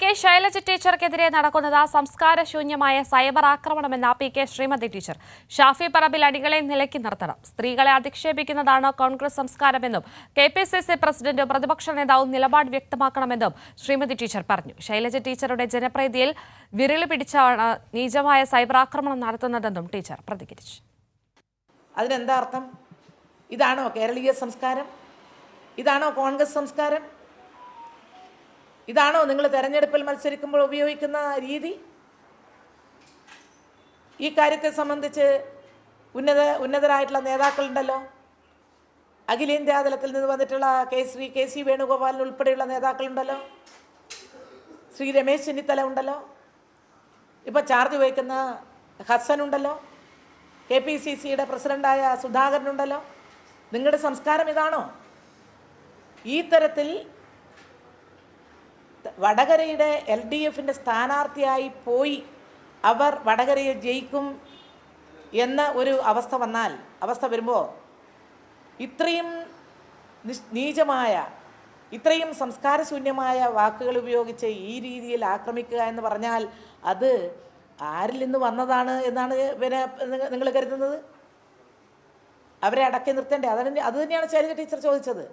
K Shailaja ടീച്ചർക്കെതിരെ നടക്കുന്നത് സംസ്കാരശൂന്യമായ സൈബർ ആക്രമണമെന്ന പി.കെ. ശ്രീമതി ടീച്ചർ. ഷാഫി പറമ്പിൽ അണികളെ നിലയ്ക്ക് നിർത്തണം. സ്ത്രീകളെ അധിക്ഷേപിക്കുന്നതാണ് കോൺഗ്രസ് സംസ്കാരമെന്നും കെ.പി.സി.സി പ്രസിഡന്റും പ്രതിപക്ഷ നേതാവും നിലപാട് വ്യക്തമാക്കണമെന്നും ശ്രീമതി ടീച്ചർ പറഞ്ഞു. ശൈലജ ടീച്ചറുടെ ജനപ്രീതിയിൽ വിരളി പിടിച്ചാണ് നീചമായ സൈബർ ആക്രമണം നടത്തുന്നതെന്നും ടീച്ചർ പ്രതികരിച്ചു. അതിനെന്താ അർത്ഥം? ഇതാണോ കേരളീയ സംസ്കാരം? ഇതാണോ കോൺഗ്രസ് സംസ്കാരം? ഇതാണോ നിങ്ങൾ തെരഞ്ഞെടുപ്പിൽ മത്സരിക്കുമ്പോൾ ഉപയോഗിക്കുന്ന രീതി? ഈ കാര്യത്തെ സംബന്ധിച്ച് ഉന്നതരായിട്ടുള്ള നേതാക്കളുണ്ടല്ലോ. അഖിലേന്ത്യാ തലത്തിൽ നിന്ന് വന്നിട്ടുള്ള ശ്രീ കെ.സി. വേണുഗോപാലിന് ഉൾപ്പെടെയുള്ള നേതാക്കളുണ്ടല്ലോ. ശ്രീ രമേശ് ചെന്നിത്തല ഉണ്ടല്ലോ. ഇപ്പോൾ ചാർജ് വഹിക്കുന്ന ഹസനുണ്ടല്ലോ. കെ.പി.സി.സിയുടെ പ്രസിഡൻ്റായ സുധാകരനുണ്ടല്ലോ. നിങ്ങളുടെ സംസ്കാരം ഇതാണോ? ഈ തരത്തിൽ വടകരയുടെ LDFിൻ്റെ സ്ഥാനാർത്ഥിയായി പോയി അവർ വടകരയെ ജയിക്കും എന്ന ഒരു അവസ്ഥ വരുമ്പോൾ ഇത്രയും നീചമായ, ഇത്രയും സംസ്കാരശൂന്യമായ വാക്കുകൾ ഉപയോഗിച്ച് ഈ രീതിയിൽ ആക്രമിക്കുക എന്ന് പറഞ്ഞാൽ അത് ആരിൽ നിന്ന് വന്നതാണ് എന്നാണ് പിന്നെ നിങ്ങൾ കരുതുന്നത്? അവരെ അടക്കി നിർത്തേണ്ടേ? അത് തന്നെയാണ് ശൈലജ ടീച്ചർ ചോദിച്ചത്.